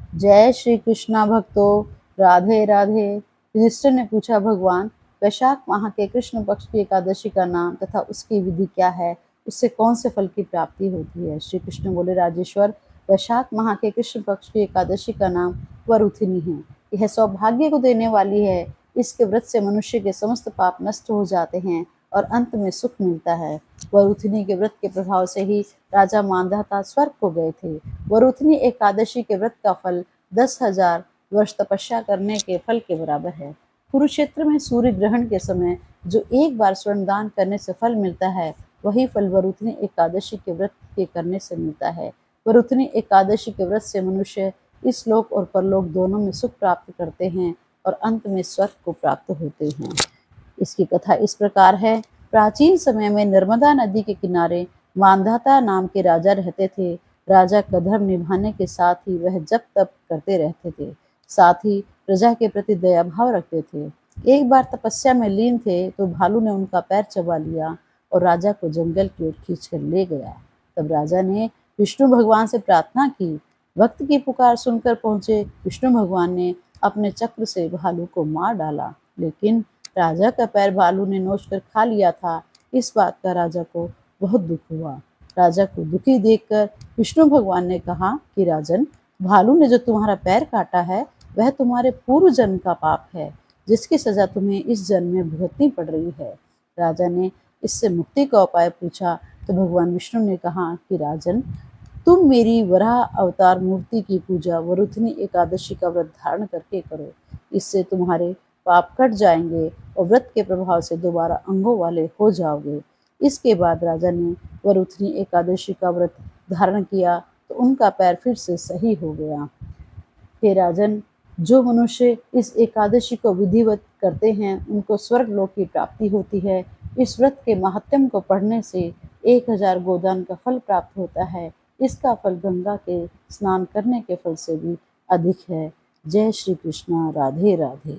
जय श्री कृष्णा भक्तों, राधे राधे। युधिष्ठिर ने पूछा, भगवान, वैशाख माह के कृष्ण पक्ष की एकादशी का नाम तथा उसकी विधि क्या है? उससे कौन से फल की प्राप्ति होती है? श्री कृष्ण बोले, राजेश्वर, वैशाख माह के कृष्ण पक्ष की एकादशी का नाम वरुथिनी है। यह सौभाग्य को देने वाली है। इसके व्रत से मनुष्य के समस्त पाप नष्ट हो जाते हैं और अंत में सुख मिलता है। वरुथिनी के व्रत के प्रभाव से ही राजा मांधाता स्वर्ग को गए थे। वरुथिनी एकादशी के व्रत का फल 10,000 वर्ष तपस्या करने के फल के बराबर है। कुरुक्षेत्र में सूर्य ग्रहण के समय जो एक बार स्वर्ण दान करने से फल मिलता है, वही फल वरुथिनी एकादशी के व्रत के करने से मिलता है। वरुथिनी एकादशी के व्रत से मनुष्य इस लोक और परलोक दोनों में सुख प्राप्त करते हैं और अंत में स्वर्ग को प्राप्त होते हैं। इसकी कथा इस प्रकार है। प्राचीन समय में नर्मदा नदी के किनारे मांधाता नाम के राजा रहते थे। राजा का धर्म निभाने के साथ ही वह जप तप करते रहते थे, साथ ही प्रजा के प्रति दया भाव रखते थे। एक बार तपस्या में लीन थे तो भालू ने उनका पैर चबा लिया और राजा को जंगल की ओर खींच कर ले गया। तब राजा ने विष्णु भगवान से प्रार्थना की। भक्त की पुकार सुनकर पहुंचे विष्णु भगवान ने अपने चक्र से भालू को मार डाला, लेकिन राजा का पैर भालू ने नोच कर खा लिया था। इस बात का राजा को बहुत दुख हुआ। राजा को दुखी देखकर विष्णु भगवान ने कहा कि राजन, भालू ने जो तुम्हारा पैर काटा है वह तुम्हारे पूर्व जन्म का पाप है, जिसकी सजा तुम्हें इस जन्म में भुगतनी पड़ रही है। राजा ने इससे मुक्ति का उपाय पूछा तो भगवान विष्णु ने कहा कि राजन, तुम मेरी वराह अवतार मूर्ति की पूजा वरुथिनी एकादशी का व्रत धारण करके करो। इससे तुम्हारे पाप कट जाएंगे और व्रत के प्रभाव से दोबारा अंगों वाले हो जाओगे। इसके बाद राजा ने वरुथिनी एकादशी का व्रत धारण किया तो उनका पैर फिर से सही हो गया। हे राजन, जो मनुष्य इस एकादशी को विधिवत करते हैं उनको स्वर्ग लोक की प्राप्ति होती है। इस व्रत के महात्म्य को पढ़ने से 1,000 गोदान का फल प्राप्त होता है। इसका फल गंगा के स्नान करने के फल से भी अधिक है। जय श्री कृष्णा, राधे राधे।